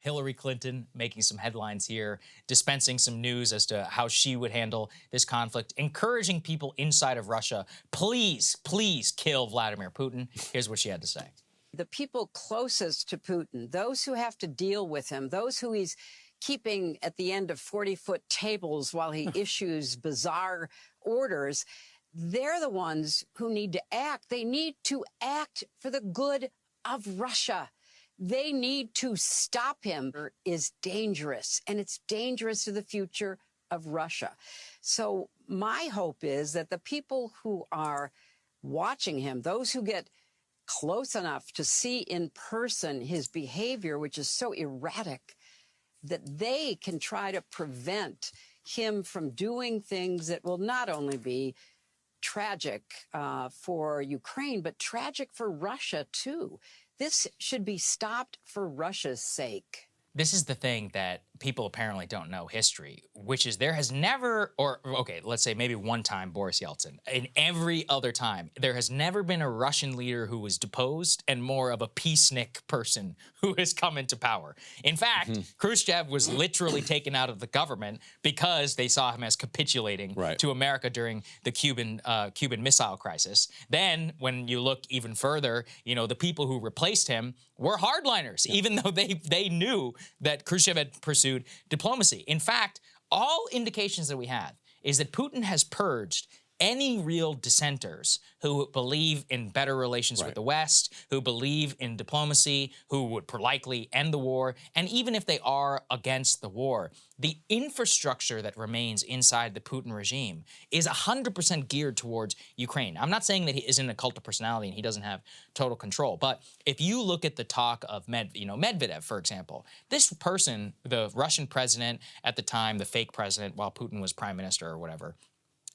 Hillary Clinton making some headlines here, dispensing some news as to how she would handle this conflict, encouraging people inside of Russia, please, please kill Vladimir Putin. Here's what she had to say. The people closest to Putin, those who have to deal with him, those who he's keeping at the end of 40-foot tables while he issues bizarre orders, they're the ones who need to act. They need to act for the good of Russia. They need to stop him. It is dangerous, and it's dangerous to the future of Russia. So my hope is that the people who are watching him, those who get close enough to see in person his behavior, which is so erratic, that they can try to prevent him from doing things that will not only be tragic for Ukraine, but tragic for Russia, too. This should be stopped for Russia's sake. This is the thing that people apparently don't know history, which is there has never, or okay, let's say maybe one time Boris Yeltsin. In every other time, there has never been a Russian leader who was deposed and more of a peacenik person who has come into power. In fact, Khrushchev was literally taken out of the government because they saw him as capitulating to America during the Cuban Missile Crisis. Then, when you look even further, you know, the people who replaced him were hardliners, even though they knew that Khrushchev had pursued diplomacy. In fact, all indications that we have is that Putin has purged any real dissenters who believe in better relations with the West, who believe in diplomacy, who would likely end the war, and even if they are against the war, the infrastructure that remains inside the Putin regime is 100% geared towards Ukraine. I'm not saying that he isn't a cult of personality and he doesn't have total control, but if you look at the talk of Medvedev, for example, this person, the Russian president at the time, the fake president while Putin was prime minister or whatever,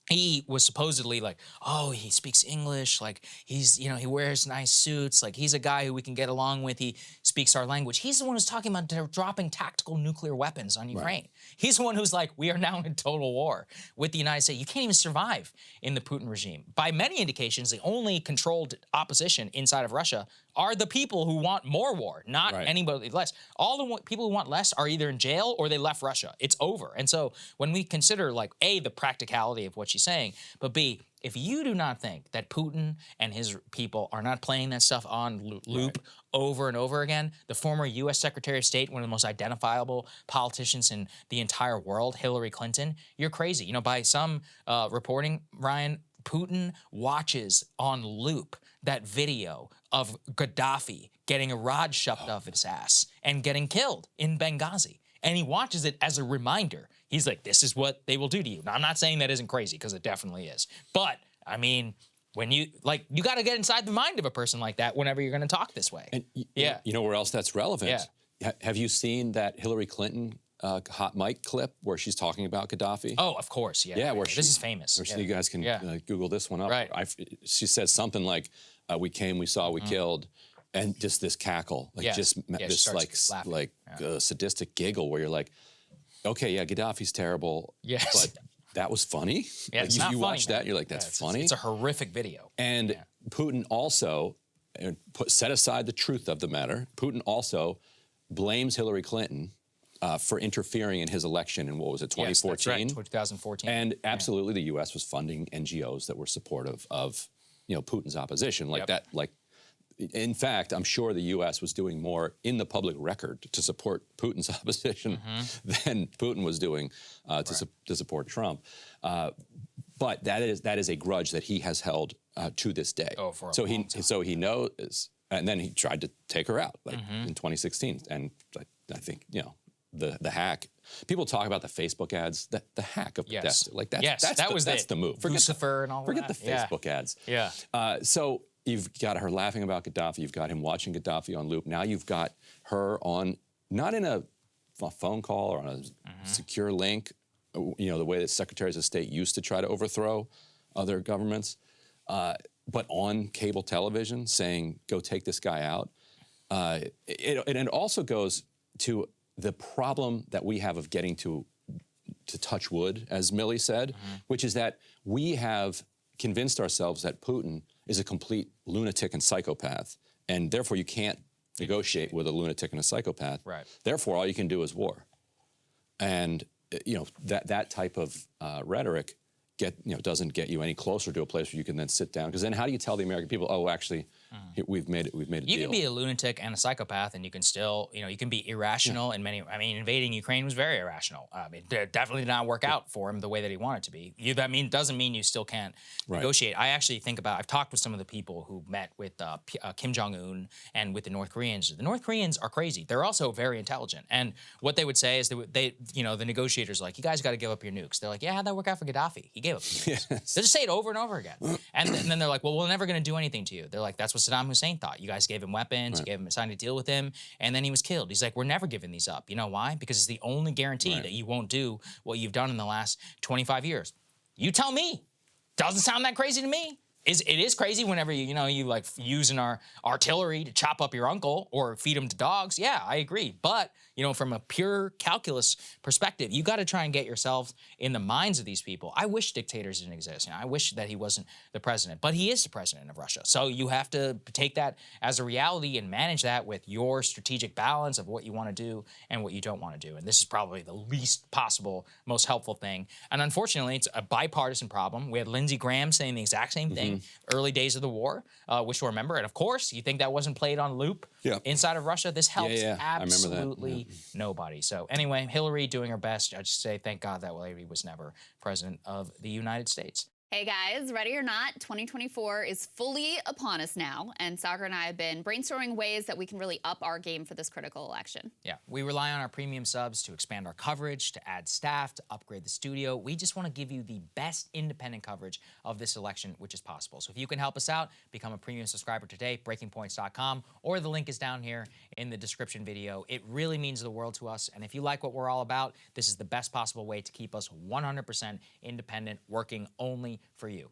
he was supposedly like, oh, he speaks English, like he's, you know, he wears nice suits, like he's a guy who we can get along with, he speaks our language. He's the one who's talking about dropping tactical nuclear weapons on Ukraine. He's the one who's like, we are now in total war with the United States. You can't even survive in the Putin regime. By many indications, the only controlled opposition inside of Russia are the people who want more war, not anybody less. All the people who want less are either in jail or they left Russia. It's over. And so when we consider, like, A, the practicality of what she's saying, but B, if you do not think that Putin and his people are not playing that stuff on loop over and over again, the former U.S. Secretary of State, one of the most identifiable politicians in the entire world, Hillary Clinton, you're crazy. You know, by some reporting, Ryan, Putin watches on loop that video of Gaddafi getting a rod shoved off his ass and getting killed in Benghazi. And he watches it as a reminder. He's like, this is what they will do to you. Now, I'm not saying that isn't crazy, because it definitely is. But, I mean, when you got to get inside the mind of a person like that whenever you're going to talk this way. And you know where else that's relevant? Have you seen that Hillary Clinton hot mic clip where she's talking about Gaddafi? Oh, of course, where this is famous. You guys can Google this one up. She says something like, we came, we saw, we killed, and just this cackle, like this like sadistic giggle where you're like, okay, yeah, Gaddafi's terrible, but that was funny. Yeah, like, you watch that, you're like, that's funny. It's a horrific video. And Putin also, set aside the truth of the matter, Putin also blames Hillary Clinton for interfering in his election in, what was it, 2014? Yes, that's right, 2014. And absolutely the U.S. was funding NGOs that were supportive of, you know, Putin's opposition. Like that, like, in fact, I'm sure the U.S. was doing more in the public record to support Putin's opposition than Putin was doing to support Trump. But that is a grudge that he has held to this day. Oh, for a so long time. So he knows, and then he tried to take her out, like in 2016. And I think, you know, the hack. People talk about the Facebook ads. The hack of like that's the move. Lucifer and all forget that. the Facebook ads. Yeah. So you've got her laughing about Gaddafi. You've got him watching Gaddafi on loop. Now you've got her on, not in a phone call or on a secure link, you know, the way that secretaries of state used to try to overthrow other governments, but on cable television saying, go take this guy out. It also goes to the problem that we have of getting to touch wood, as Millie said, which is that we have convinced ourselves that Putin is a complete lunatic and psychopath, and therefore you can't negotiate with a lunatic and a psychopath. Right. Therefore, all you can do is war. And that type of rhetoric doesn't get you any closer to a place where you can then sit down. Because then how do you tell the American people, oh, actually, we've made a deal? You can be a lunatic and a psychopath, and you can still, you can be irrational in many. I mean, invading Ukraine was very irrational. It definitely did not work out for him the way that he wanted to be. Doesn't mean you still can't negotiate. I actually think I've talked with some of the people who met with Kim Jong-un and with the North Koreans. The North Koreans are crazy. They're also very intelligent. And what they would say is that the negotiators are like, you guys got to give up your nukes. They're like, yeah, how'd that work out for Gaddafi? He gave up his nukes. They just say it over and over again. And then they're like, well, we're never going to do anything to you. They're like, that's what Saddam Hussein thought. You guys gave him weapons, you gave him signed a deal with him, and then he was killed. He's like, we're never giving these up. You know why? Because it's the only guarantee that you won't do what you've done in the last 25 years. You tell me. Doesn't sound that crazy to me. It is crazy whenever you like using our artillery to chop up your uncle or feed him to dogs. Yeah, I agree. But from a pure calculus perspective, you got to try and get yourself in the minds of these people. I wish dictators didn't exist. I wish that he wasn't the president, but he is the president of Russia. So you have to take that as a reality and manage that with your strategic balance of what you want to do and what you don't want to do. And this is probably the least possible, most helpful thing. And unfortunately, it's a bipartisan problem. We had Lindsey Graham saying the exact same thing early days of the war, which we'll remember. And of course, you think that wasn't played on loop inside of Russia? This helps absolutely nobody. So anyway, Hillary doing her best. I just say thank God that lady was never president of the United States. Hey guys, ready or not, 2024 is fully upon us now, and Saagar and I have been brainstorming ways that we can really up our game for this critical election. Yeah, we rely on our premium subs to expand our coverage, to add staff, to upgrade the studio. We just want to give you the best independent coverage of this election, which is possible. So if you can help us out, become a premium subscriber today, breakingpoints.com, or the link is down here in the description video. It really means the world to us, and if you like what we're all about, this is the best possible way to keep us 100% independent, working only for you.